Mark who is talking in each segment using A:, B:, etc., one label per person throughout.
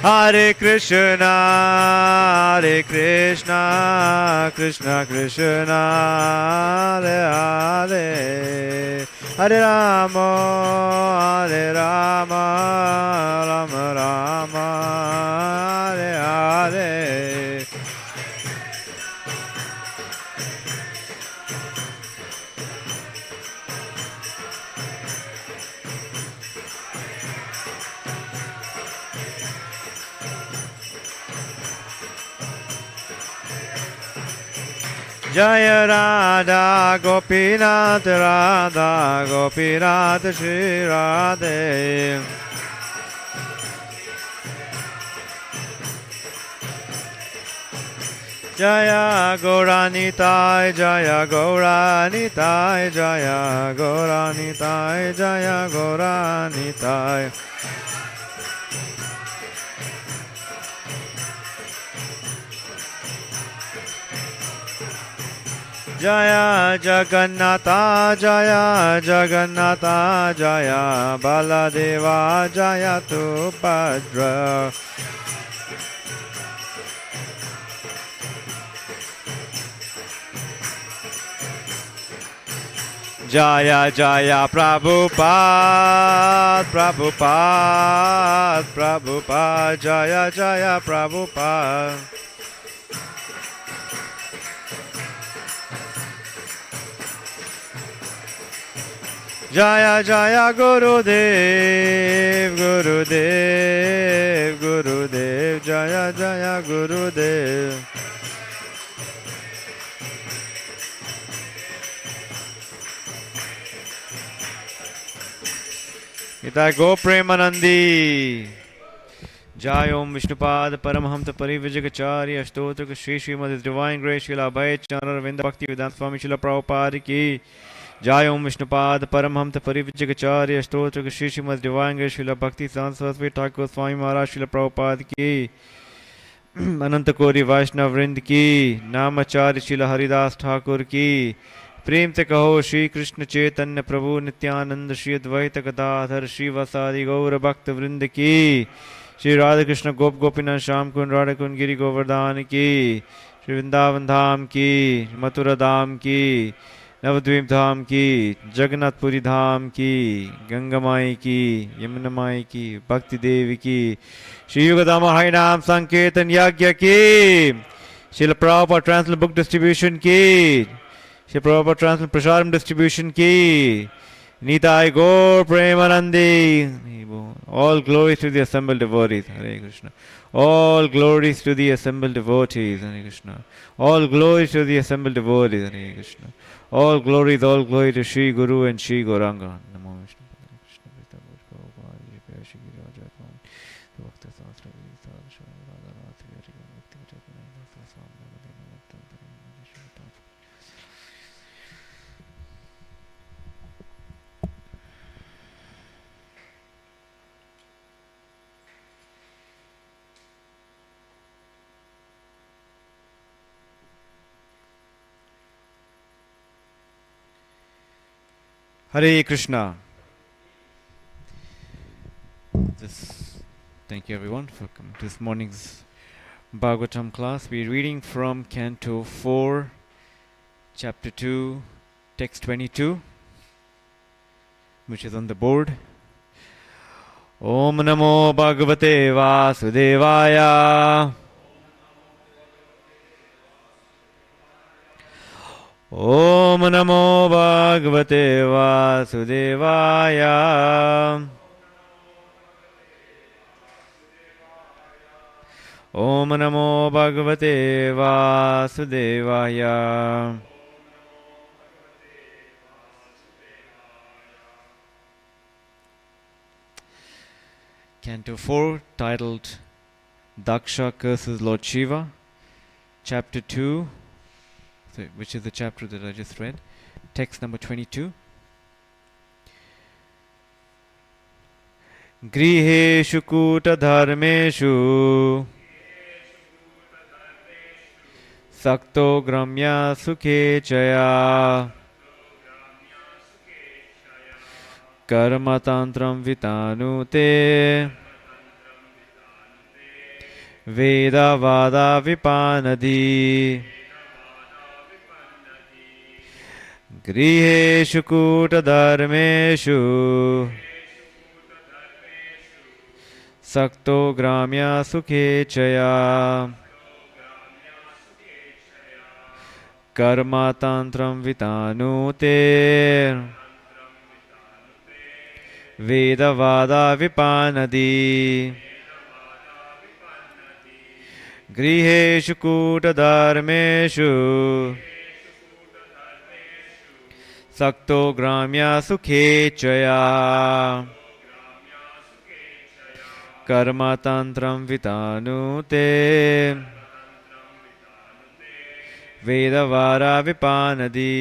A: Hare Krishna, Krishna Krishna, Hare Hare, Hare Rama, Rama Rama, Hare Hare. Jaya Radha Gopinath Radha Gopinath Shri Radhe. Jaya Gauranitai Jaya Gauranitai Jaya Gauranitai Jaya Gauranitai. Jaya Jagannatha Jaya Jagannatha Jaya Baladeva Jaya Tubhadra. Jaya Jaya Prabhupada Prabhupada Prabhupada Jaya Jaya Prabhupada. Jaya Jaya Gurudev Gurudev Gurudev Jaya Jaya Gurudev. Ita Go Premanandi. Jai Om Vishnupad Paramhamsa Parivijagacharya Stotra Shri Srimad Divine Grace Srila Abhay Chandra Ravinda Bhakti Vedanta Swami Srila Prabhupada Ki. Jai Om Vishnupad Paramhamsa Parivijagacharya Stotra Shri Srimad Divine Grace Srila Bhakti Saraswati Thakur Swami Maharaj Srila Prabhupada Ki. Ananta Kori Vaishnav Vrind Ki. Namacharya Srila Haridas Thakur Ki. प्रेम से कहो श्री कृष्ण चैतन्य प्रभु नित्यानंद श्री अद्वैत गदाधर श्री वसादि गौर भक्त वृंद की. श्री राधा कृष्ण गोप गोपीनाथ श्याम कुंड राधा कुंड गिरी गोवर्धन की. श्री वृंदावन धाम की, मथुरा धाम की, नवद्वीप धाम की, जगन्नाथपुरी धाम की, गंगा माई की, यमुना माई की, भक्ति देवी की, श्री युगदाम हरि नाम संकीर्तन यज्ञ की. Srila Prabhupada translate book distribution की. Shri Prabhupada Translation Prasharam Distribution Ki. Nitai Gaur Premanandi. All glories to the assembled devotees. Hare Krishna. All glories to the assembled devotees. Hare Krishna. All glories to the assembled devotees. Hare Krishna. All glory to Shri Guru and Shri Gauranga. Namo Vishnu Padaya Krishna Prita Prabhupada Jai Shri Raja Bhakta Sastra Vidita Shri Radha Rati Hari Bhakti Vichakana Sasam Hare Krishna. Thank you everyone for coming to this morning's Bhagavatam class. We're reading from Canto 4, Chapter 2, Text 22, which is on the board. Om Namo Bhagavate Vasudevaya. Om Namo Bhagavate Vasudevaya. Om Namo Bhagavate Vasudevaya. Canto 4, titled Daksha Curses Lord Shiva. Chapter 2, which is the chapter that I just read. Text number 22. Griheshu kuta dharmeshu sakto gramya sukhe chaya कर्मतन्त्रं वितानुते वेदवादा विपानदी गृहेषु कूटधर्मेषु सक्तो ग्राम्य सुखेच्छया कर्मतन्त्रं वितानुते वेदवादा विपानदी गृहेषु कूटधर्मेषु सक्तो ग्राम्य सुखेच्छया कर्मतन्त्रं वितानुते वेदवादा विपानदी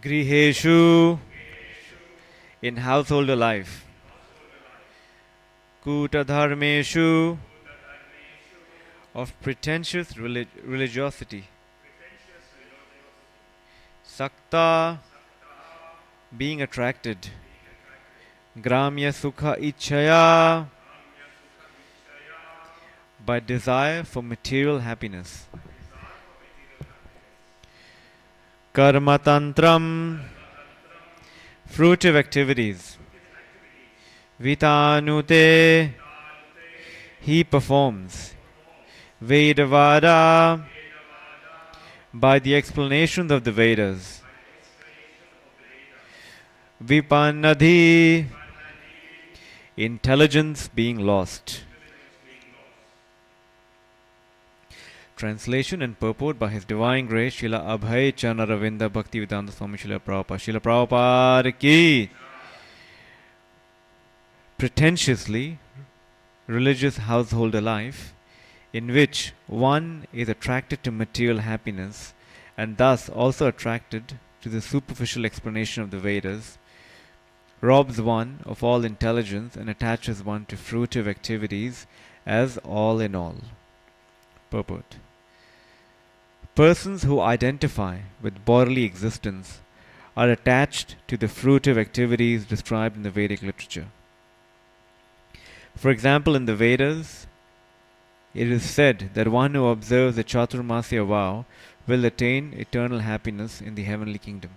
A: Griheshu in household life. Kutadharmeshu of pretentious religiosity. Sakta being attracted. Gramya Sukha Ichaya by desire for material happiness. Karmatantram fruitive activities. Vitanute he performs. Vedavada by the explanations of the Vedas. Vipannadhi intelligence being lost. Translation and purport by His Divine Grace Srila Abhay Charana Ravinda Bhaktivedanta Swami Srila Prabhupada. Srila Prabhupada ki. Pretentiously religious household life in which one is attracted to material happiness and thus also attracted to the superficial explanation of the Vedas, robs one of all intelligence and attaches one to fruitive activities as all in all. Purport. Persons who identify with bodily existence are attached to the fruitive activities described in the Vedic literature. For example, in the Vedas, it is said that one who observes the Chaturmasya vow will attain eternal happiness in the heavenly kingdom.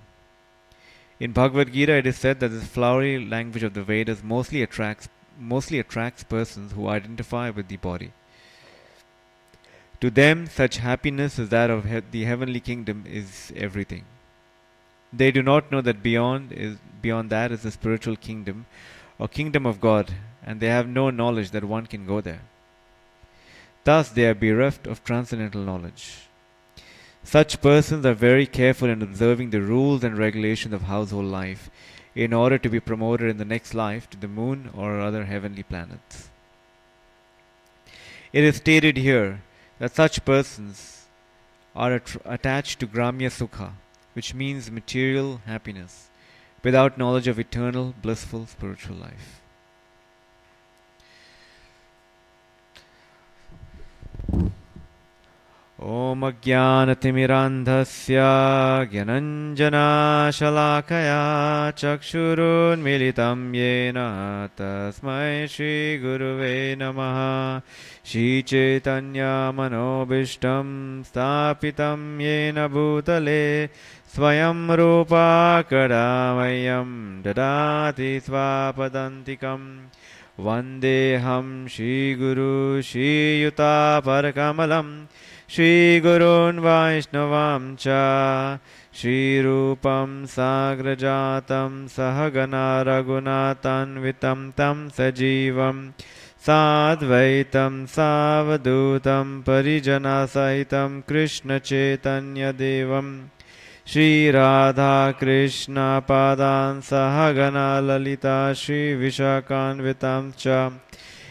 A: In Bhagavad Gita, it is said that the flowery language of the Vedas mostly attracts persons who identify with the body. To them, such happiness as that of the heavenly kingdom is everything. They do not know that beyond that is the spiritual kingdom or kingdom of God, and they have no knowledge that one can go there. Thus, they are bereft of transcendental knowledge. Such persons are very careful in observing the rules and regulations of household life in order to be promoted in the next life to the moon or other heavenly planets. It is stated here that such persons are attached to Gramya Sukha, which means material happiness, without knowledge of eternal, blissful spiritual life. Om Ajnanatimirandhasya Gyananjana Chakshurun Militam Yena Tasmai Shri Guruve Namaha Shri Chaitanya Manobishtam Stapitam Yena Bhutale Swayam Rupa Kadamayam Dadati Swapadantikam Vandeham Shri Guru Shri Yuta Parakamalam Shri Gurun Vaishnavam Cha Shri Rupam Sagrajatam Sahagana Raghunatan Vitam Tam Sajivam Sadvaitam Savadutam Parijana Sahitam Krishna Chaitanya Devam Shri Radha Krishna Padan Sahagana Lalita Shri Vishakanvitam Cha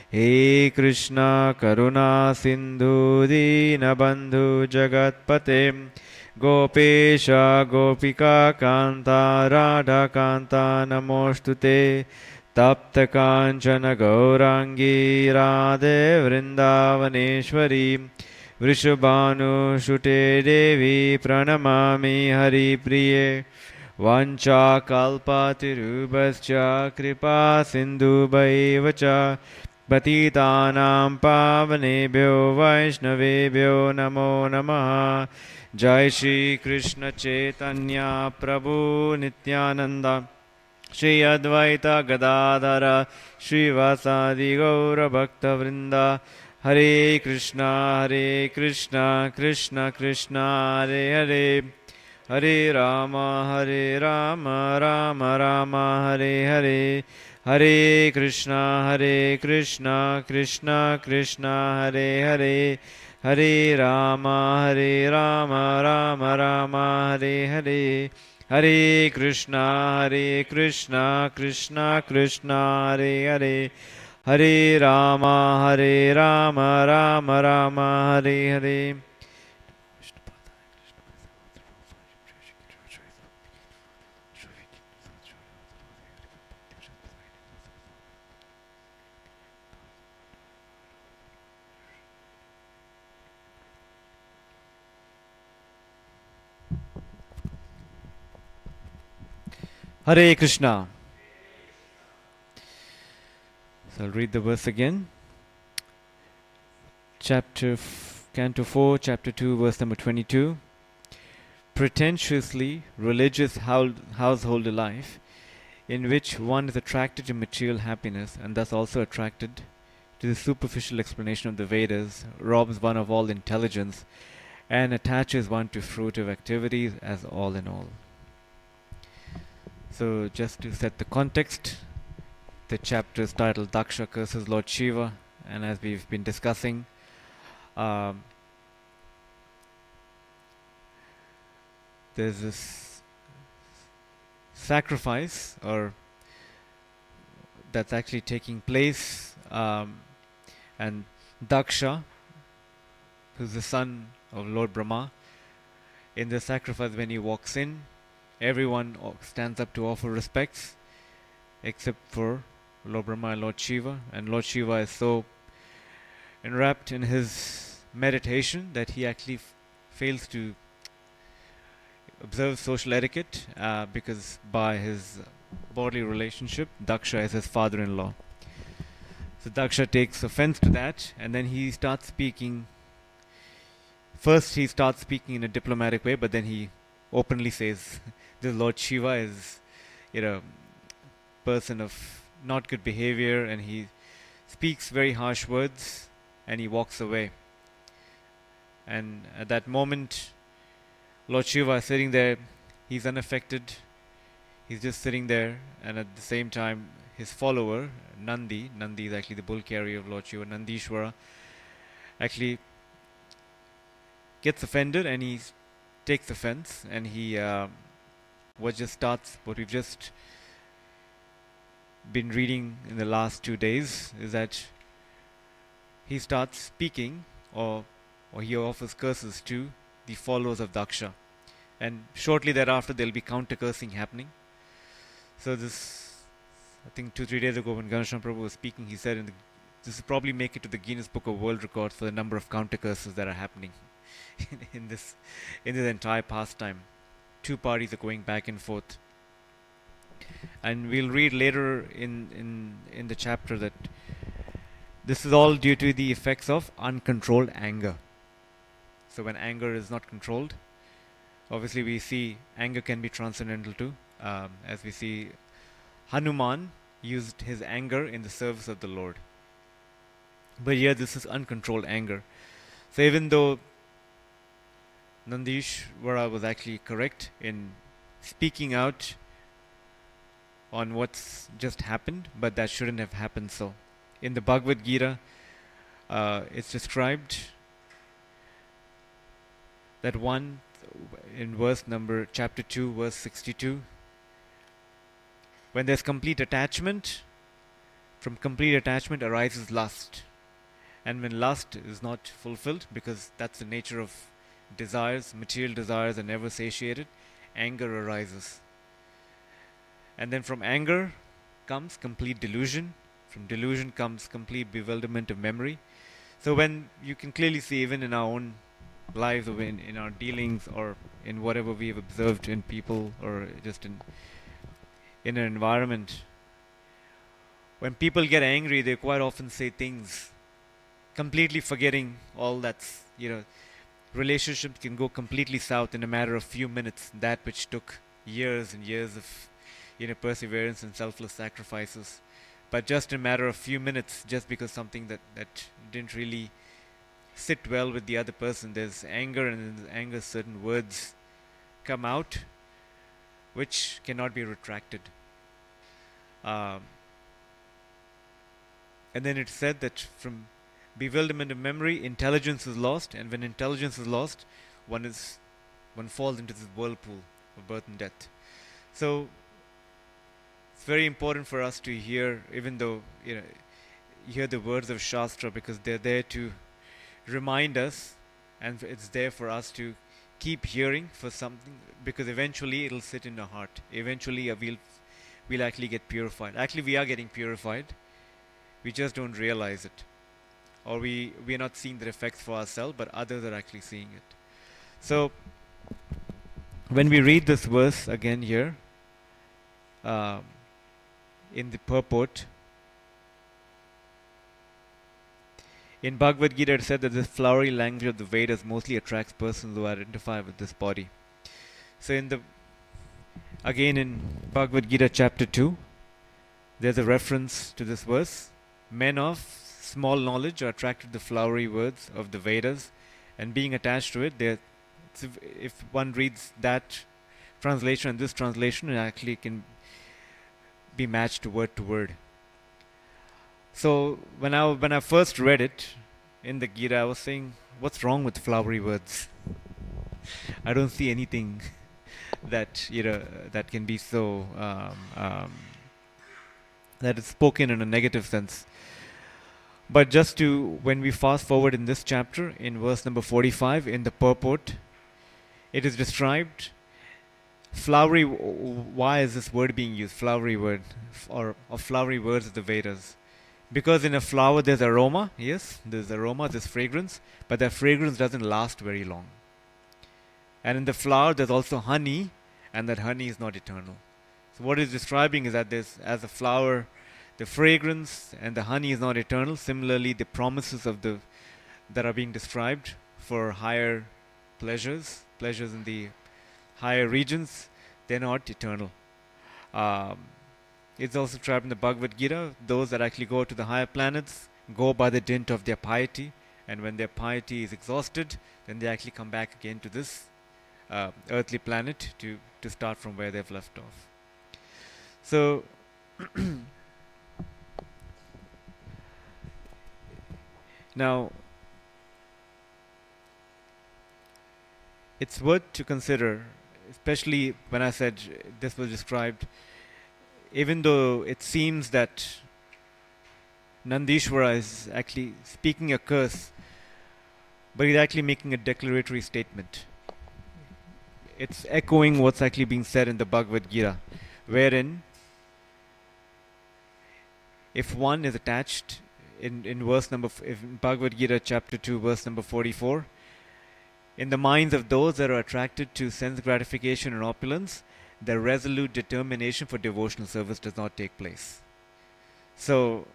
A: He Krishna Karuna Sindhu Dinabandhu Jagatpate Gopesha Gopika Kanta Radha Kanta Namostute Tapta Kanchana Gaurangi Radhe Vrindavaneshwari Vrishabhanu Shute Devi Pranamami Hari Priye Vancha Kalpa Tirubhascha Kripa Sindhu Bhaivacha Patitanam Pavanebhyo Vaishnavebhyo Namo Namaha Jai Shri Krishna Chaitanya Prabhu Nityananda Shri Advaita Gadadhara Shri Vasadi Gaura Bhakta Vrinda Hare Krishna Krishna Krishna Hare Hare Hare Rama Rama Rama Hare Hare Hare Krishna Krishna Krishna Hare Hare Hare Rama Rama Rama Hare Hare Hare Krishna Krishna Krishna Hare Hare Hare Rama Rama Rama Hare Hare Hare Krishna. So I'll read the verse again. Canto 4, Chapter 2, verse number 22. Pretentiously religious household life, in which one is attracted to material happiness and thus also attracted to the superficial explanation of the Vedas, robs one of all intelligence and attaches one to fruitive activities as all in all. So just to set the context, the chapter is titled Daksha curses Lord Shiva, and as we've been discussing, there's this sacrifice or that's actually taking place, and Daksha, who's the son of Lord Brahma, in the sacrifice when he walks in, everyone stands up to offer respects except for Lord Brahma and Lord Shiva, and Lord Shiva is so enwrapped in his meditation that he actually fails to observe social etiquette, because by his bodily relationship, Daksha is his father-in-law. So Daksha takes offense to that, and then he starts speaking. First he starts speaking in a diplomatic way, but then he openly says this Lord Shiva is person of not good behavior, and he speaks very harsh words and he walks away. And at that moment, Lord Shiva is sitting there, he's unaffected, he's just sitting there, and at the same time his follower Nandi is actually the bull carrier of Lord Shiva, Nandishwara, actually gets offended and he takes offense, and he what we've just been reading in the last 2 days is that he starts speaking, or he offers curses to the followers of Daksha. And shortly thereafter, there'll be counter-cursing happening. So this, I think 2-3 days ago when Ganesham Prabhu was speaking, he said this will probably make it to the Guinness Book of World Records for the number of counter-curses that are happening in this entire pastime. Two parties are going back and forth. And we'll read later in the chapter that this is all due to the effects of uncontrolled anger. So when anger is not controlled, obviously we see anger can be transcendental too. As we see, Hanuman used his anger in the service of the Lord. But here this is uncontrolled anger. So even though Nandishvara was actually correct in speaking out on what's just happened, but that shouldn't have happened so. In the Bhagavad Gita, it's described that one in chapter 2, verse 62, when there's complete attachment, from complete attachment arises lust. And when lust is not fulfilled, because that's the nature of desires, material desires are never satiated, anger arises. And then from anger comes complete delusion. From delusion comes complete bewilderment of memory. So when you can clearly see, even in our own lives, or in our dealings, or in whatever we have observed in people, or just in an environment, when people get angry, they quite often say things completely forgetting all that's, relationships can go completely south in a matter of few minutes, that which took years and years of perseverance and selfless sacrifices. But just in a matter of few minutes, just because something that didn't really sit well with the other person, there's anger, and in the anger certain words come out which cannot be retracted. And then it said that from bewilderment of memory, intelligence is lost, and when intelligence is lost, one falls into this whirlpool of birth and death. So it's very important for us to hear, even though hear the words of Shastra, because they're there to remind us, and it's there for us to keep hearing for something, because eventually it'll sit in our heart. Eventually we'll actually get purified. Actually, we are getting purified. We just don't realize it, or we are not seeing the effects for ourselves, but others are actually seeing it. So when we read this verse again here, in the purport, in Bhagavad Gita it said that this flowery language of the Vedas mostly attracts persons who identify with this body. So again in Bhagavad Gita chapter 2, there's a reference to this verse. Men of small knowledge are attracted to the flowery words of the Vedas, and being attached to it, if one reads that translation and this translation, it actually can be matched word to word. So when I first read it in the Gita, I was saying, what's wrong with flowery words? I don't see anything that that can be so that is spoken in a negative sense. But when we fast forward in this chapter, in verse number 45, in the purport, it is described flowery. Why is this word being used, flowery word, or flowery words of the Vedas? Because in a flower there's aroma, yes, there's aroma, there's fragrance, but that fragrance doesn't last very long. And in the flower there's also honey, and that honey is not eternal. So what it's describing is that as a flower, the fragrance and the honey is not eternal. Similarly, the promises that are being described for higher pleasures in the higher regions, they're not eternal. It's also described in the Bhagavad Gita, those that actually go to the higher planets go by the dint of their piety, and when their piety is exhausted, then they actually come back again to this earthly planet to start from where they've left off. So now it's worth to consider, especially when I said this was described, even though it seems that Nandishvara is actually speaking a curse, but he's actually making a declaratory statement. it's echoing what's actually being said in the Bhagavad Gita, wherein if one is attached in verse number in Bhagavad Gita chapter 2 verse number 44, in the minds of those that are attracted to sense gratification and opulence, the resolute determination for devotional service does not take place. So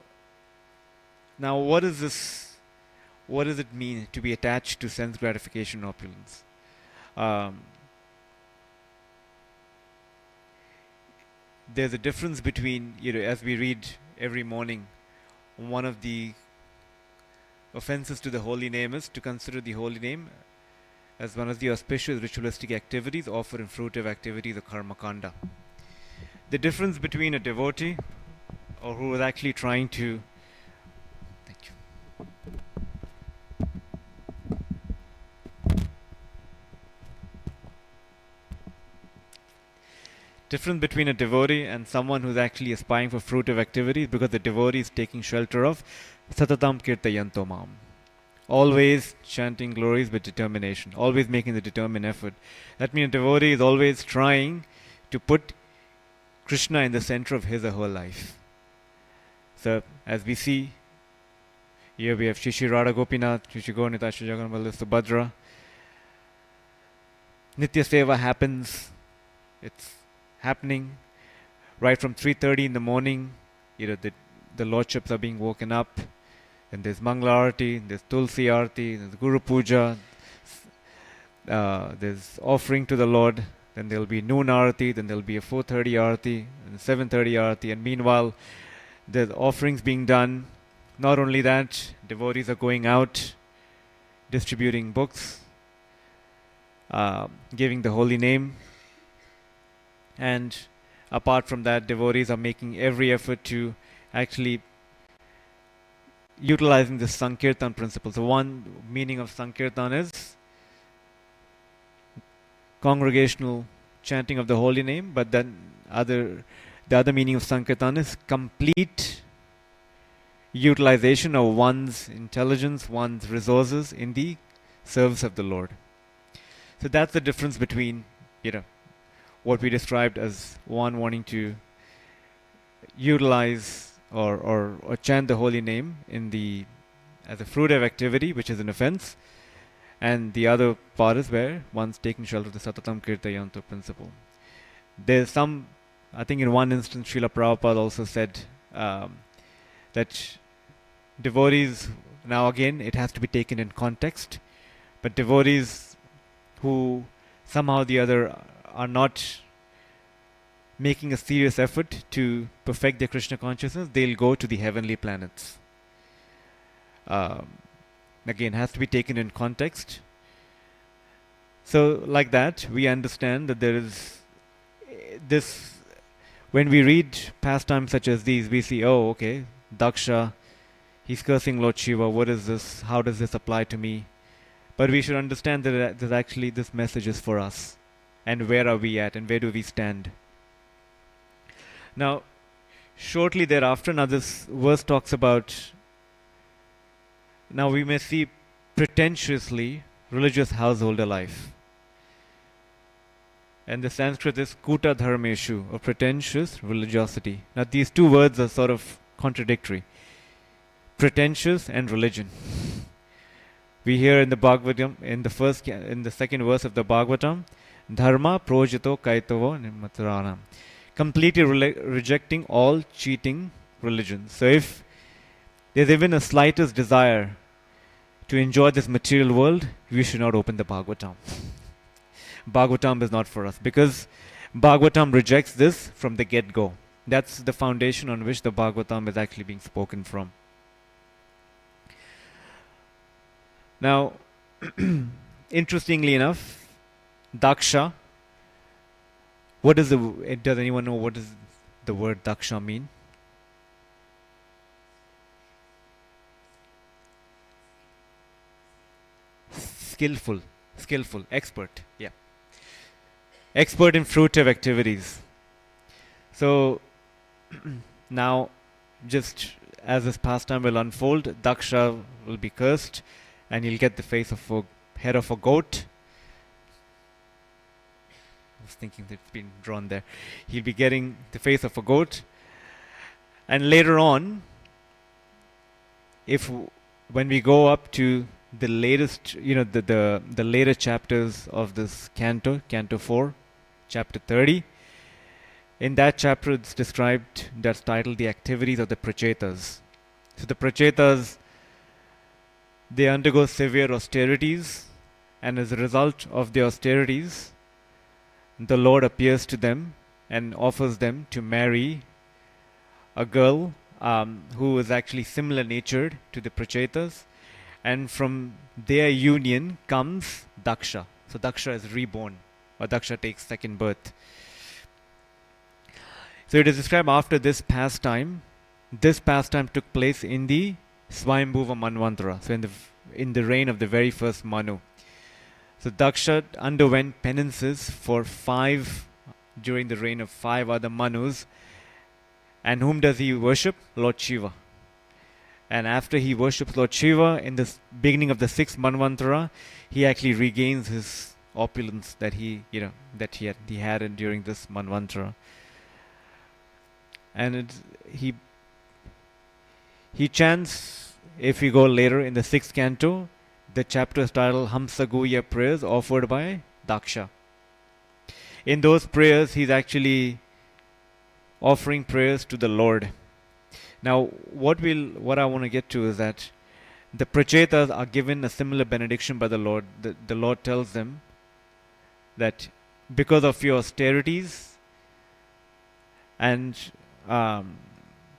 A: now what is this? What does it mean to be attached to sense gratification and opulence? There's a difference between, as we read every morning, one of the offenses to the holy name is to consider the holy name as one of the auspicious ritualistic activities offered in fruitive activities of karma kanda. The difference between a devotee or who is actually trying to difference between a devotee and someone who's actually aspiring for fruitive activities, because the devotee is taking shelter of satatam kirtayanto mam, always chanting glories with determination, always making the determined effort. That means a devotee is always trying to put Krishna in the center of his or her life. So as we see here, we have Shri Radha Gopinath, Shri Gaurnita, Shri Jagannath Subhadra. Nitya Seva happens. It's happening right from 3:30 in the morning. The lordships are being woken up, and there's Mangala Arati, there's Tulsi Arati, there's Guru Puja, there's offering to the Lord, then there'll be noon Arati, then there'll be a 4:30 Arati, and 7:30 Arati, and meanwhile there's offerings being done. Not only that, devotees are going out, distributing books, giving the holy name. And apart from that, devotees are making every effort to actually utilizing the Sankirtan principle. So one meaning of Sankirtan is congregational chanting of the holy name, but then the other meaning of Sankirtan is complete utilization of one's intelligence, one's resources in the service of the Lord. So that's the difference between, what we described as one wanting to utilize or chant the holy name as a fruitive activity, which is an offense, and the other part is where one's taking shelter of the Satatam Kirtayanto principle. There's some, I think in one instance, Srila Prabhupada also said that devotees, now again, it has to be taken in context, but devotees who somehow or the other are not making a serious effort to perfect their Krishna consciousness, they'll go to the heavenly planets. Again, has to be taken in context. So, like that, we understand that there is this. When we read pastimes such as these, we see, oh, okay, Daksha, he's cursing Lord Shiva. What is this? How does this apply to me? But we should understand that actually this message is for us. And where are we at, and where do we stand? Now, shortly thereafter, now this verse talks about, now we may see pretentiously religious householder life. And the Sanskrit is kuta dharmeshu, or pretentious religiosity. Now these two words are sort of contradictory. Pretentious and religion. We hear in the Bhagavatam, in the second verse of the Bhagavatam, Dharma projito kaitavo nimatranam. Completely rejecting all cheating religions. So if there's even a slightest desire to enjoy this material world, we should not open the Bhagavatam. Bhagavatam is not for us, because Bhagavatam rejects this from the get-go. That's the foundation on which the Bhagavatam is actually being spoken from. Now, interestingly enough, Daksha, does anyone know what does the word Daksha mean? Skillful, expert, yeah. Expert in fruitive activities. So, now, just as this pastime will unfold, Daksha will be cursed, and he'll get the head of a goat. was thinking that it's been drawn there. He'll be getting the face of a goat. And later on, when we go up to the latest, the later chapters of this canto 4, chapter 30, in that chapter it's described, that's titled The Activities of the Prachetas. So the Prachetas, they undergo severe austerities, and as a result of the austerities, the Lord appears to them and offers them to marry a girl who is actually similar natured to the Prachetas, and from their union comes Daksha. So Daksha is reborn, or Daksha takes second birth. So it is described after this pastime. This pastime took place in the Swayambhuva Manvantara, so in the reign of the very first Manu. So Daksha underwent penances during the reign of 5 other Manus. And whom does he worship? Lord Shiva. And after he worships Lord Shiva, in the beginning of the 6th Manvantara, he actually regains his opulence that he had during this Manvantara. And he chants, if we go later in the 6th canto, the chapter is titled Hamsaguya prayers offered by Daksha. In those prayers, he's actually offering prayers to the Lord. Now, what I want to get to is that the Prachetas are given a similar benediction by the Lord. The Lord tells them that because of your austerities and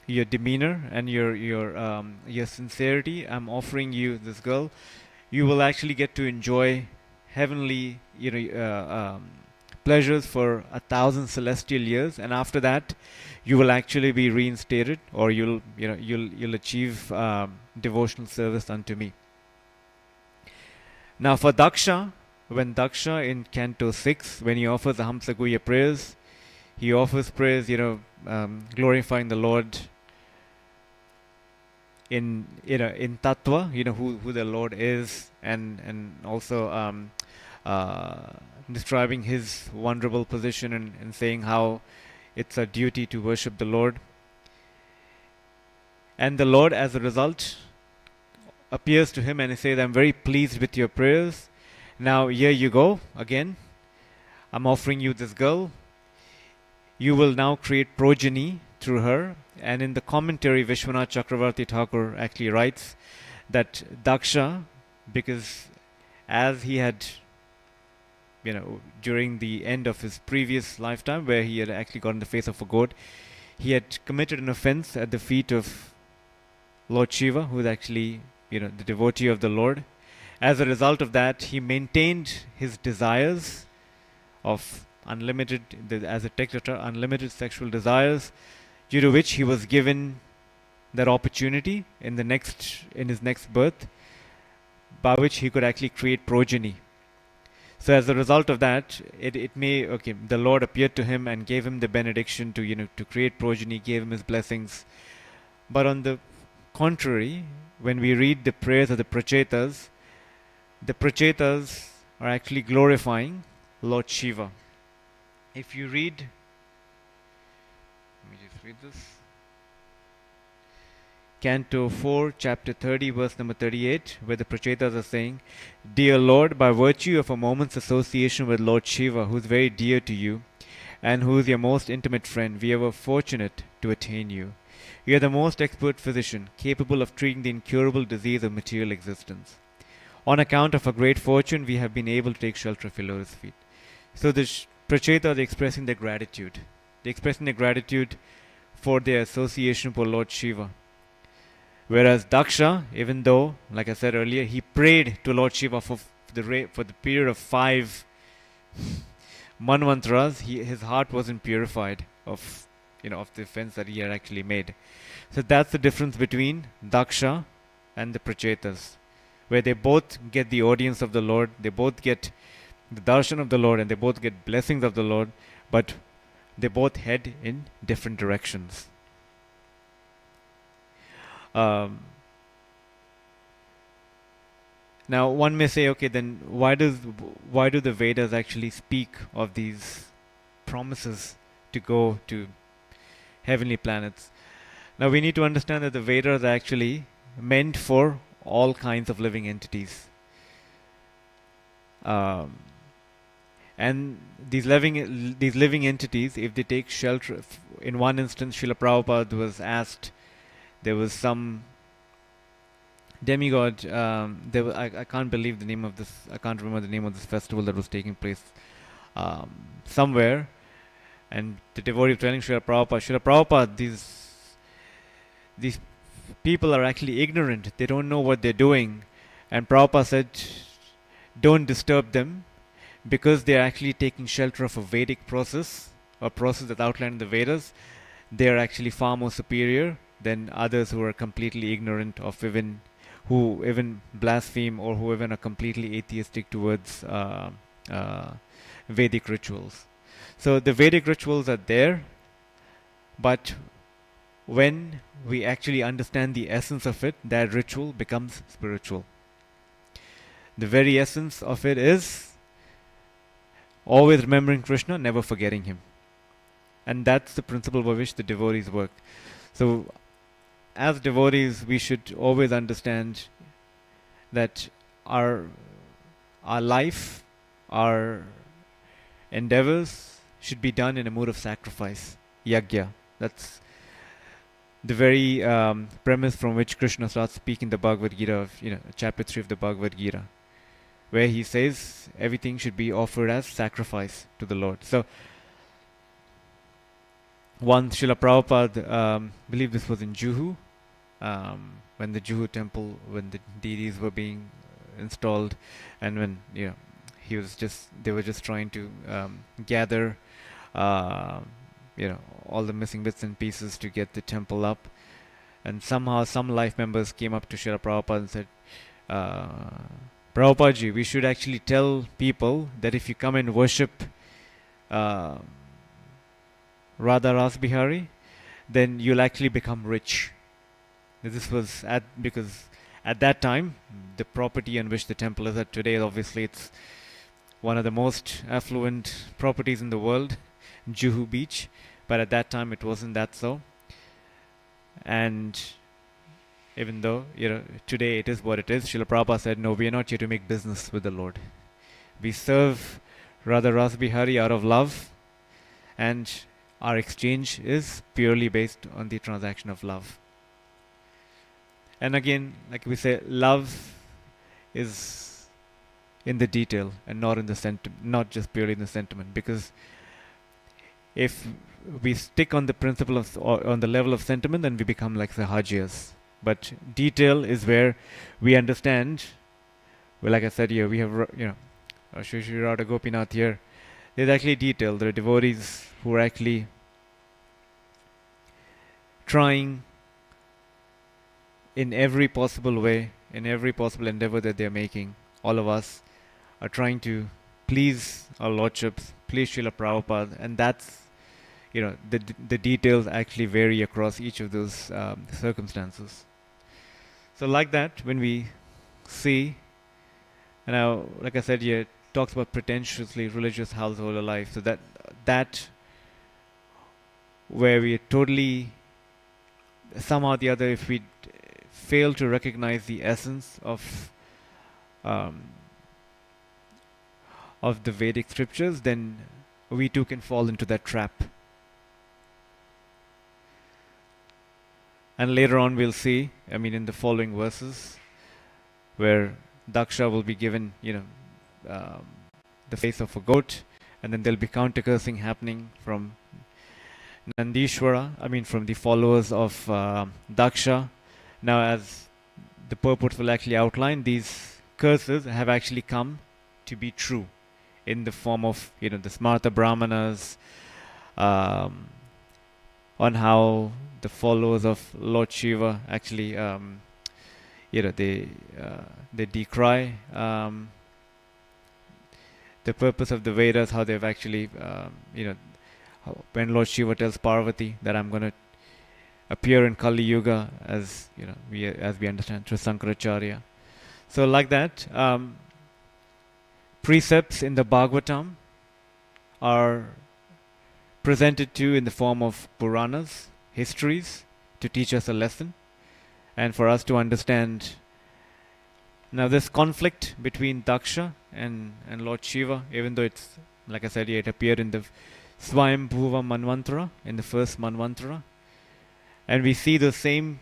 A: your demeanor and your sincerity, I'm offering you this girl. You will actually get to enjoy heavenly, pleasures for 1,000 celestial years, and after that, you will actually be reinstated, or you'll achieve devotional service unto me. Now, for Daksha, when Daksha in Canto 6, when he offers the Hamsaguya prayers, he offers prayers, glorifying the Lord in Tattva, who the Lord is, and also describing his vulnerable position and saying how it's a duty to worship the Lord. And the Lord, as a result, appears to him and he says, I'm very pleased with your prayers. Now here you go again. I'm offering you this girl. You will now create progeny through her. And in the commentary, Vishwanath Chakravarti Thakur actually writes that Daksha, because as he had, during the end of his previous lifetime, where he had actually gotten the face of a goat, he had committed an offense at the feet of Lord Shiva, who is actually, the devotee of the Lord. As a result of that, he maintained his desires of unlimited, as a text, unlimited sexual desires, due to which he was given that opportunity in his next birth, by which he could actually create progeny. So as a result of that, the Lord appeared to him and gave him the benediction to create progeny, gave him his blessings. But on the contrary, when we read the prayers of the Prachetas are actually glorifying Lord Shiva. If you read, let me just read this. Canto 4, chapter 30, verse number 38, where the Prachetas are saying, Dear Lord, by virtue of a moment's association with Lord Shiva, who is very dear to you, and who is your most intimate friend, we were fortunate to attain you. You are the most expert physician, capable of treating the incurable disease of material existence. On account of our great fortune, we have been able to take shelter of your lotus feet. So the Prachetas are expressing their gratitude. They're expressing their gratitude for their association with Lord Shiva. Whereas Daksha, even though, like I said earlier, he prayed to Lord Shiva for the period of 5 manvantras, his heart wasn't purified of the offense that he had actually made. So that's the difference between Daksha and the Prachetas, where they both get the audience of the Lord, they both get the darshan of the Lord, and they both get blessings of the Lord, but they both head in different directions. Now one may say, okay, then why do the Vedas actually speak of these promises to go to heavenly planets. Now we need to understand that the Vedas are actually meant for all kinds of living entities. Um, and these living entities, if they take shelter, in one instance, Srila Prabhupada was asked, there was some demigod. I can't believe the name of this. I can't remember the name of this festival that was taking place somewhere. And the devotee telling Srila Prabhupada, these people are actually ignorant. They don't know what they're doing. And Prabhupada said, don't disturb them, because they're actually taking shelter of a Vedic process, a process that's outlined in the Vedas. They're actually far more superior than others who are completely ignorant of who even blaspheme, or who even are completely atheistic towards Vedic rituals. So the Vedic rituals are there, but when we actually understand the essence of it, that ritual becomes spiritual. The very essence of it is always remembering Krishna, never forgetting him. And that's the principle by which the devotees work. So as devotees, we should always understand that our life, our endeavors should be done in a mood of sacrifice, yagya. That's the very premise from which Krishna starts speaking the Bhagavad Gita of, chapter 3 of the Bhagavad Gita, where he says everything should be offered as sacrifice to the Lord. So once Srila Prabhupada, believe this was in Juhu, when the Juhu temple, when the deities were being installed, and when they were just trying to gather all the missing bits and pieces to get the temple up, and somehow some life members came up to Srila Prabhupada and said, Prabhupada, we should actually tell people that if you come and worship Radha Rasbihari, then you'll actually become rich. This was because at that time, the property on which the temple is at today, obviously it's one of the most affluent properties in the world, Juhu Beach, but at that time it wasn't that so. And even though today it is what it is, Srila Prabhupada said, no, we are not here to make business with the Lord. We serve Radha Rasbihari out of love, and our exchange is purely based on the transaction of love. And again, like we say, love is in the detail and not in the not just purely in the sentiment. Because if we stick on the principle of, or on the level of sentiment, then we become like Sahajiyas. But detail is where we understand. Well, like I said here, we have Shri Radha Gopinath here. There's actually detail. There are devotees who are actually trying in every possible way, in every possible endeavor that they're making. All of us are trying to please our lordships, please Srila Prabhupada, and that's, the details actually vary across each of those circumstances. So like that, when we see, and now, like I said here, it talks about pretentiously religious household life, so that where we are totally, somehow or the other, if we fail to recognize the essence of the Vedic scriptures, then we too can fall into that trap. And later on we'll see, in the following verses, where Daksha will be given, the face of a goat, and then there'll be counter-cursing happening from Nandishwara, from the followers of Daksha. Now, as the purports will actually outline, these curses have actually come to be true in the form of, the Smarta Brahmanas, on how the followers of Lord Shiva actually, they decry the purpose of the Vedas, how they've actually, when Lord Shiva tells Parvati that I'm going to appear in Kali Yuga, as we understand through Sankaracharya. So like that, precepts in the Bhagavatam are presented to you in the form of Puranas, histories, to teach us a lesson and for us to understand. Now, this conflict between Daksha and Lord Shiva, even though it's, like I said, it appeared in the Swayambhuva Manvantara, in the first Manvantara, and we see the same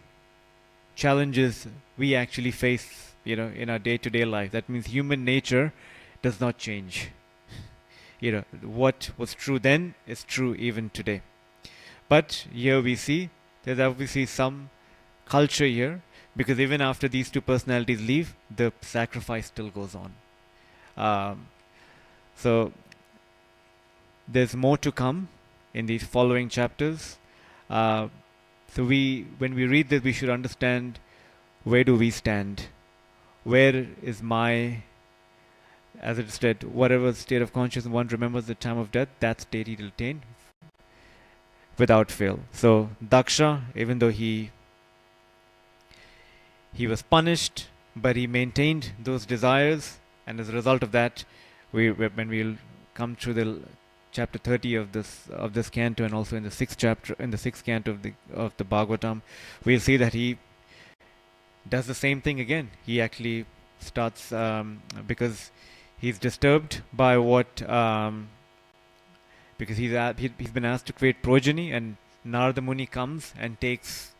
A: challenges we actually face, in our day-to-day life. That means human nature does not change. What was true then is true even today. But here we see there's obviously some culture here, because even after these two personalities leave, the sacrifice still goes on. So there's more to come in these following chapters. So when we read this, we should understand, where do we stand? Where is my, as it said, whatever state of consciousness one remembers the time of death, that state he will attain without fail. So Daksha, even though he was punished, but he maintained those desires, and as a result of that, when we'll come through the chapter 30 of this canto, and also in the sixth canto of the Bhagavatam, we'll see that he does the same thing again. He actually starts, because he's disturbed by what, because he's been asked to create progeny, and Narada Muni comes and takes,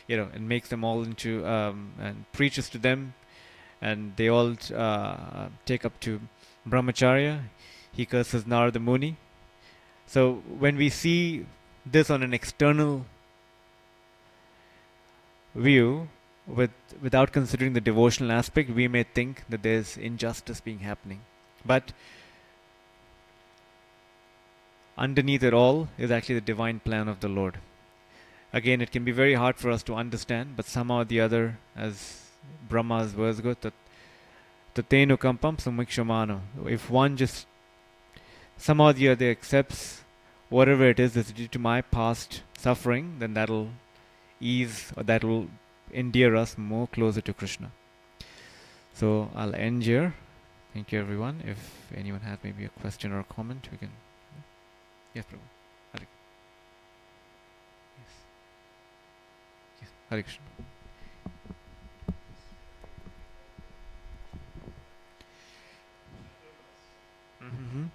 A: and makes them all into, and preaches to them, and they all take up to brahmacharya. He curses Narada Muni. So when we see this on an external view, without considering the devotional aspect, we may think that there's injustice being happening. But underneath it all is actually the divine plan of the Lord. Again, it can be very hard for us to understand, but somehow or the other, as Brahma's verse goes, Tatenu kampam samikshamano. If one just somehow or the other accepts whatever it is that's due to my past suffering, then that'll ease, or that'll endear us more closer to Krishna. So I'll end here. Thank you, everyone. If anyone has maybe a question or a comment, we can. Yes, Prabhu. Hare. Yes. Yes. Hare Krishna. Mm-hmm.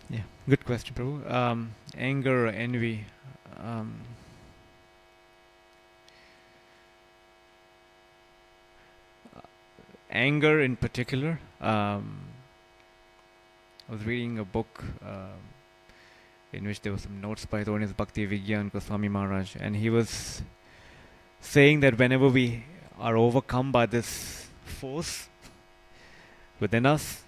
A: Yeah, good question, Prabhu. Anger or envy. Um, Anger in particular. I was reading a book in which there were some notes by His Bhakti Vigyan Goswami Maharaj, and he was saying that whenever we are overcome by this force within us,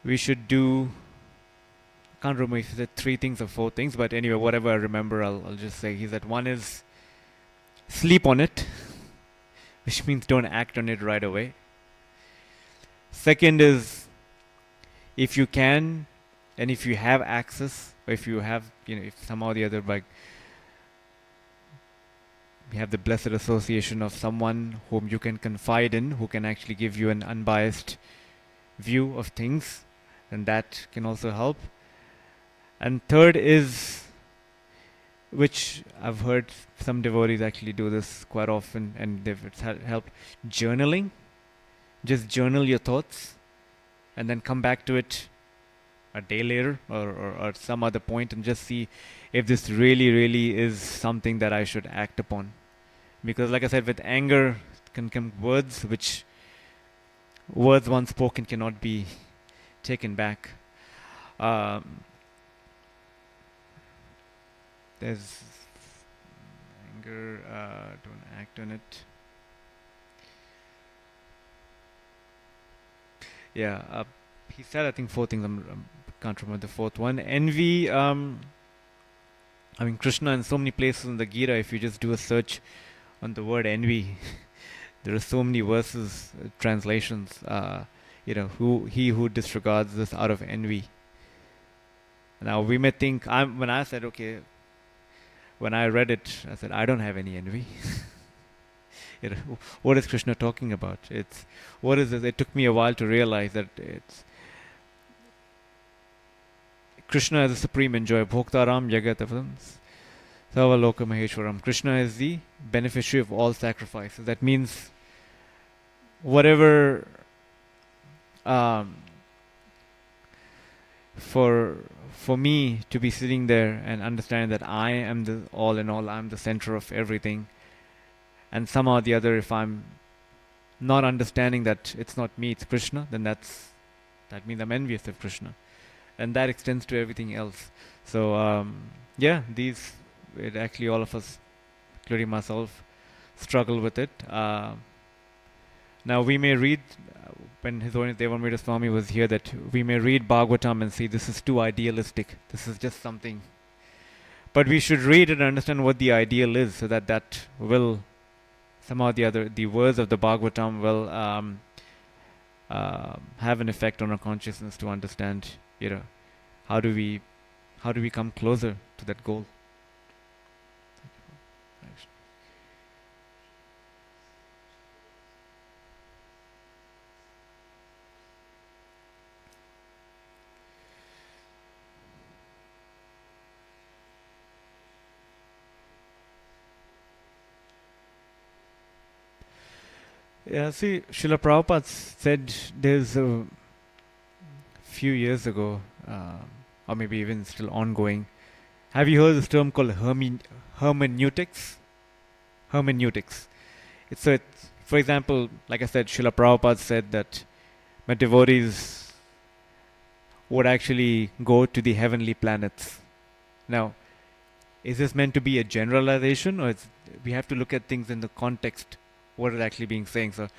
A: we should do, I can't remember if he said 3 things or 4 things, but anyway, whatever I remember, I'll just say. He said one is sleep on it, which means don't act on it right away. Second is, if you can, and if you have access, or if you have, if somehow or the other, like, you have the blessed association of someone whom you can confide in, who can actually give you an unbiased view of things, and that can also help. And third is, which I've heard some devotees actually do this quite often, and it's helped, journaling. Just journal your thoughts, and then come back to it a day later, or some other point, and just see if this really is something that I should act upon. Because like I said, with anger can come words, which words once spoken cannot be taken back. There's anger, don't act on it. Yeah, he said, I think 4 things. I can't remember the 4th one. Envy. I mean, Krishna in so many places in the Gita, if you just do a search on the word envy, there are so many verses, translations, he who disregards this out of envy. Now, we may think, when I said, okay, when I read it, I said, I don't have any envy. What is Krishna talking about? What is this? It took me a while to realize that it's Krishna is the supreme enjoyer. Bhoktaram Yagatavam Savaloka Maheshwaram. Krishna is the beneficiary of all sacrifices. That means whatever um, for me to be sitting there and understanding that I am the all in all, I'm the center of everything, and somehow or the other, if I'm not understanding that it's not me, it's Krishna, then that means I'm envious of Krishna, and that extends to everything else. So it actually all of us, including myself, struggle with it. Now we may read, when His Holiness Devamrita Swami was here, that we may read Bhagavatam and see this is too idealistic. This is just something. But we should read and understand what the ideal is, so that will somehow the words of the Bhagavatam will have an effect on our consciousness to understand, how do we come closer to that goal. Yeah, see, Srila Prabhupada said there's a few years ago, or maybe even still ongoing. Have you heard this term called hermeneutics? Hermeneutics. For example, like I said, Srila Prabhupada said that my devotees would actually go to the heavenly planets. Now, is this meant to be a generalization, or we have to look at things in the context? What is actually being saying? So,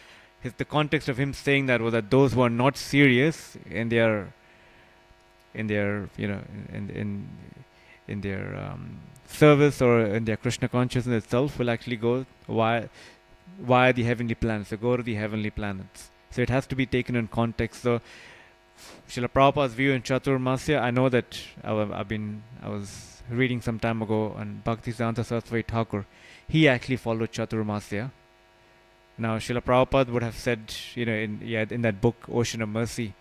A: the context of him saying that was that those who are not serious in their in their service or in their Krishna consciousness itself will actually go via the heavenly planets. So go to the heavenly planets. So it has to be taken in context. So Srila Prabhupada's view in Chaturmasya, I know that I was reading some time ago on Bhaktisiddhanta Saraswati Thakur. He actually followed Chaturmasya. Now Srila Prabhupada would have said, in that book Ocean of Mercy,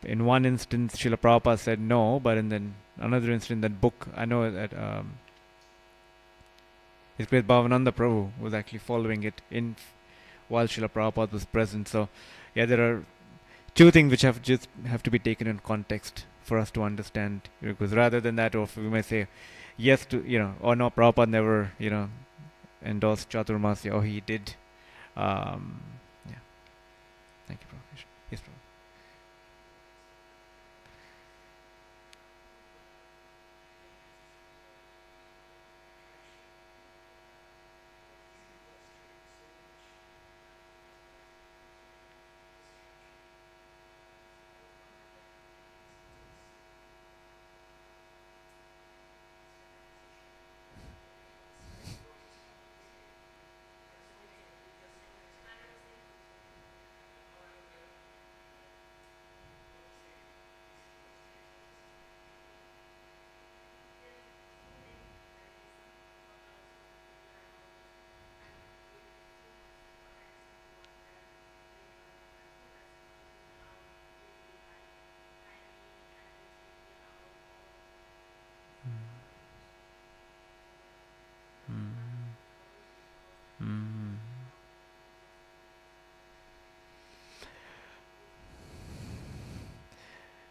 A: in one instance Srila Prabhupada said no, but in then another instance, that book, I know that His Grace Bhavananda Prabhu was actually following it in while Srila Prabhupada was present. So there are two things which have to be taken in context for us to understand, because rather than that, or we may say yes to, or no, Prabhupada never endorsed Chaturmasya, or he did. Thank you, Prabhupada. Yes, Prabhupada.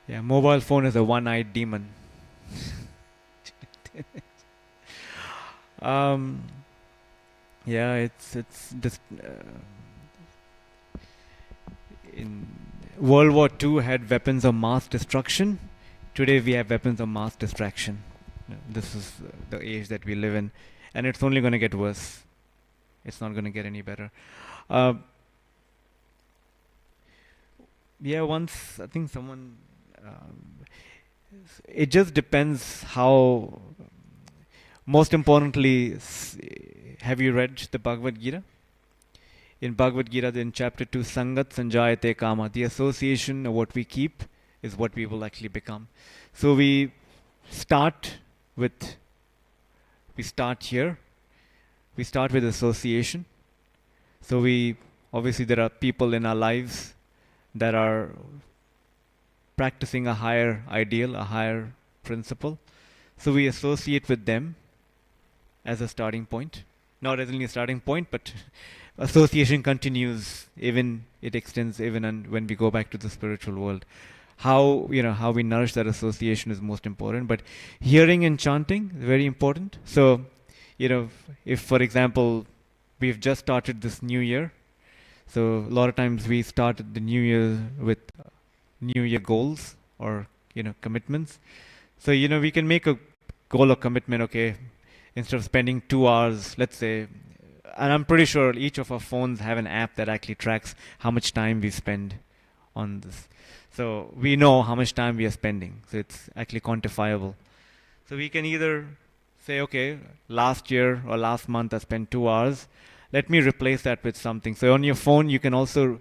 A: Yeah, mobile phone is a one-eyed demon. It's just in World War II had weapons of mass destruction. Today we have weapons of mass distraction. This is the age that we live in, and it's only going to get worse. It's not going to get any better. Once I think someone it just depends how. Most importantly, have you read the Bhagavad Gita? In Bhagavad Gita, in chapter 2, Sangat Sanjayate Kama, the association of what we keep is what we will actually become. So start with, we start here, we start with association. So obviously there are people in our lives that are practicing a higher ideal, a higher principle. So we associate with them as a starting point. Not as only a starting point, but association continues, even it extends even when we go back to the spiritual world. How we nourish that association is most important. But hearing and chanting is very important. So, if for example we've just started this new year, so a lot of times we started the new year with new year goals or commitments. So we can make a goal or commitment. Okay, instead of spending 2 hours, let's say, and I'm pretty sure each of our phones have an app that actually tracks how much time we spend on this. So we know how much time we are spending. So it's actually quantifiable. So we can either say, okay, last year or last month I spent 2 hours. Let me replace that with something. So on your phone, you can also,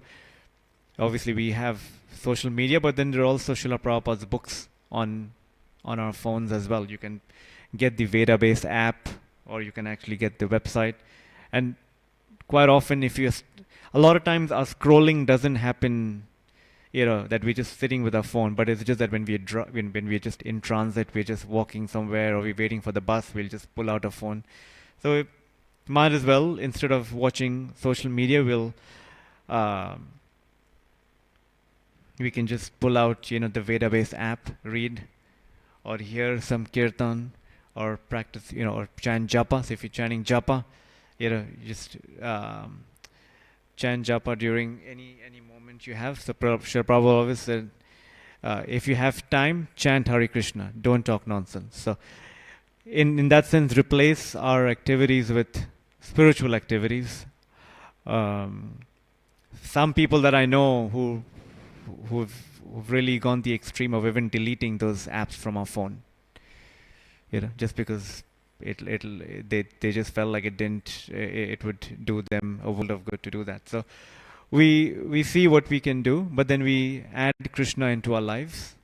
A: obviously we have social media, but then there are also Srila Prabhupada's books on our phones as well. You can get the Veda-based app, or you can actually get the website. And quite often, a lot of times our scrolling doesn't happen, that we're just sitting with our phone, but it's just that when we're just in transit, we're just walking somewhere, or we're waiting for the bus, we'll just pull out a phone. So might as well, instead of watching social media, we can just pull out, the Veda-based app, read, or hear some kirtan, or practice, or chant japa. So if you're chanting japa, just chant japa during any moment you have. So Srila Prabhupada always said, if you have time, chant Hare Krishna. Don't talk nonsense. So in that sense, replace our activities with spiritual activities. Some people that I know who've really gone the extreme of even deleting those apps from our phone. Just because they just felt like it would do them a world of good to do that. So we see what we can do, but then we add Krishna into our lives,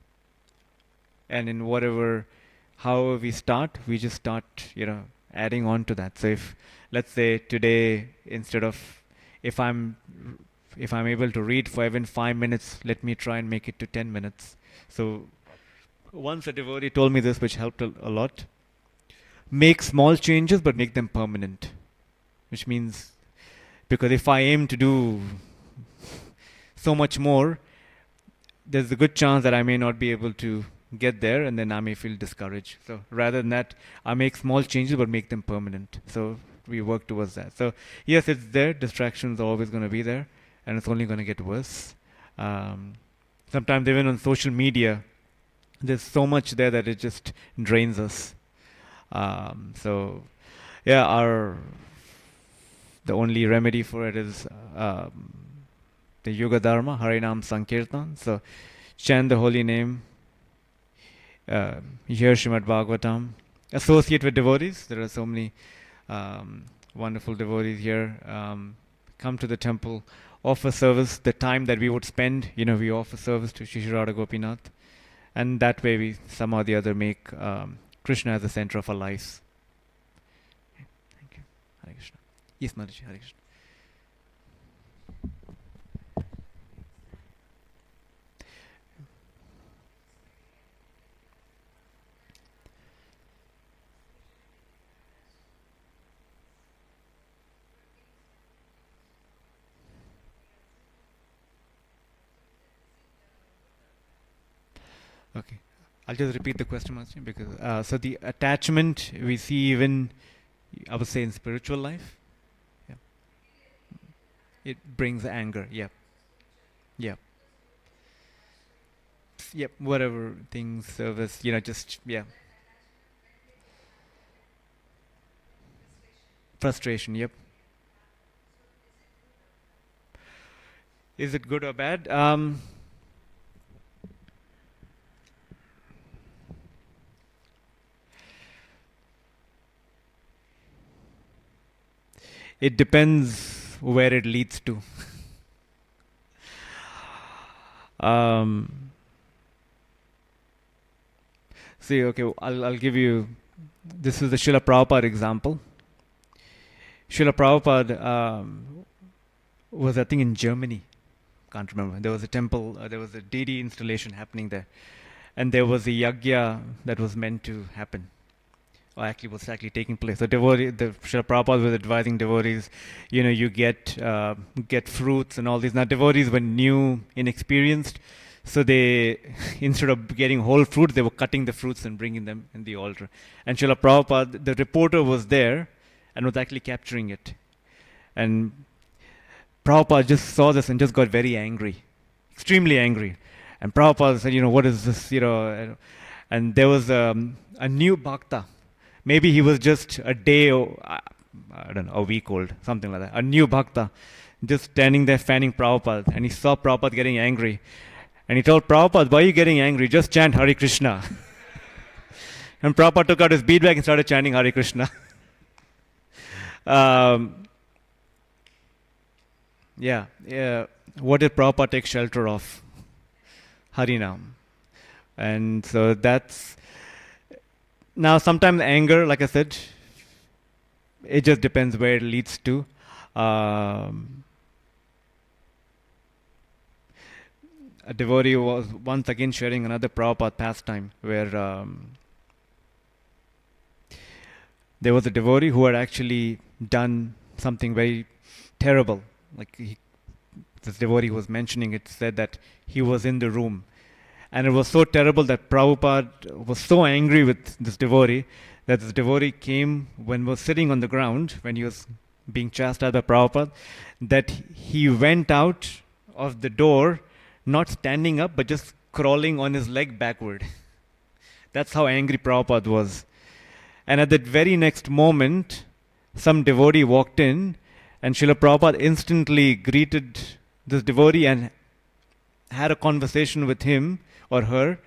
A: and in however we start, we just start adding on to that. So if, let's say, today, instead of, if I'm able to read for even 5 minutes, let me try and make it to 10 minutes. So once a devotee told me this, which helped a lot. Make small changes, but make them permanent. Which means, because if I aim to do so much more, there's a good chance that I may not be able to get there, and then I may feel discouraged. So rather than that, I make small changes, but make them permanent. So we work towards that. So yes, it's there. Distractions are always going to be there, and it's only going to get worse. Sometimes even on social media, there's so much there that it just drains us. So yeah, the only remedy for it is the Yoga Dharma, Harinam Sankirtan. So chant the holy name, hear Srimad Bhagavatam, associate with devotees. There are so many wonderful devotees here. Come to the temple, offer service. The time that we would spend, we offer service to Shri Radha Gopinath. And that way we somehow or the other make Krishna as the center of our lives. Okay, thank you. Hare Krishna. Yes, Mataji, Hare Krishna. Okay. I'll just repeat the question, Master, because so the attachment we see even, I would say, in spiritual life. Yeah. It brings anger. Yep. Yep. Yep. Whatever things, service, just, yeah. Frustration. Yep. Is it good or bad? It depends where it leads to. Um, See, okay, I'll give you. This is the Srila Prabhupada example. Srila Prabhupada was, I think, in Germany. Can't remember. There was a temple, there was a deity installation happening there. And there was a yagya that was meant to happen. Or actually was actually taking place. The Srila Prabhupada was advising devotees, you get fruits and all these. Now devotees were new, inexperienced, so they, instead of getting whole fruits, they were cutting the fruits and bringing them in the altar. And Srila Prabhupada, the reporter was there and was actually capturing it. And Prabhupada just saw this and just got very angry, extremely angry. And Prabhupada said, what is this, and there was a new bhakta. Maybe he was just a day, or, I don't know, a week old, something like that. A new bhakta, just standing there fanning Prabhupada. And he saw Prabhupada getting angry. And he told Prabhupada, why are you getting angry? Just chant Hare Krishna. And Prabhupada took out his beadbag and started chanting Hare Krishna. Yeah. What did Prabhupada take shelter of? Harinam. And so that's... Now, sometimes anger, like I said, it just depends where it leads to. A devotee was once again sharing another Prabhupada pastime where there was a devotee who had actually done something very terrible. This devotee was mentioning it, said that he was in the room. And it was so terrible that Prabhupada was so angry with this devotee that this devotee came when he was sitting on the ground, when he was being chastised by Prabhupada, that he went out of the door, not standing up, but just crawling on his leg backward. That's how angry Prabhupada was. And at that very next moment, some devotee walked in, and Srila Prabhupada instantly greeted this devotee and had a conversation with him or her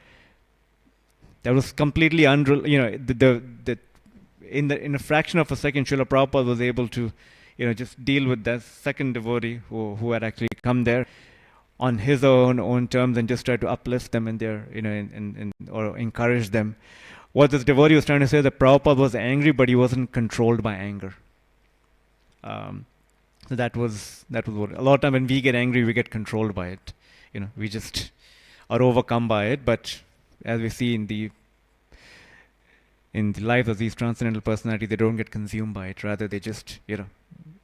A: that was completely unreal. In a fraction of a second, Srila Prabhupada was able to, just deal with that second devotee who had actually come there on his own terms and just try to uplift them in their, or encourage them. What this devotee was trying to say is that Prabhupada was angry, but he wasn't controlled by anger. So that was what. A lot of time when we get angry, we get controlled by it. We just are overcome by it. But as we see in the lives of these transcendental personalities, they don't get consumed by it. Rather, they just,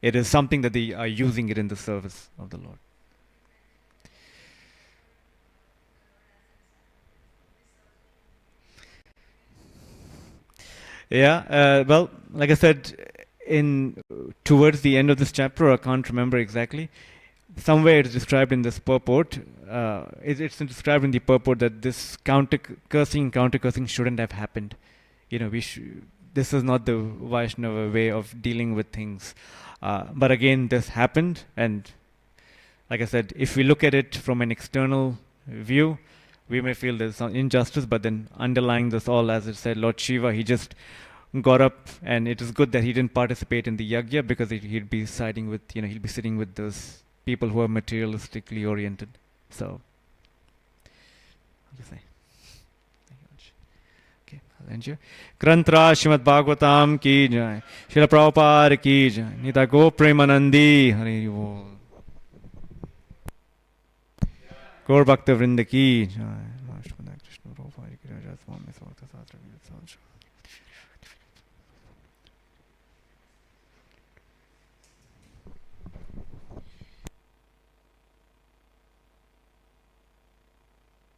A: it is something that they are using it in the service of the Lord. Yeah. Well, like I said, towards the end of this chapter, I can't remember exactly. Somewhere it's described in this purport. It's described in the purport that this counter-cursing shouldn't have happened. This is not the Vaishnava way of dealing with things. But again, this happened, and like I said, if we look at it from an external view, we may feel there's some injustice, but then underlying this all, as it said, Lord Shiva, he just got up, and it is good that he didn't participate in the yagya, because he'd be siding with, he'll be sitting with those people who are materialistically oriented. So, I'll just say. Thank you much. Okay, I'll end here. Grantra Srimad Bhagavatam ki jai. Srila Prabhupada ki jai. Nita Go Premanandi. Hari Bol. Gaur Bhakta Vrinda ki jai. Krishna Prabhupada ki jai.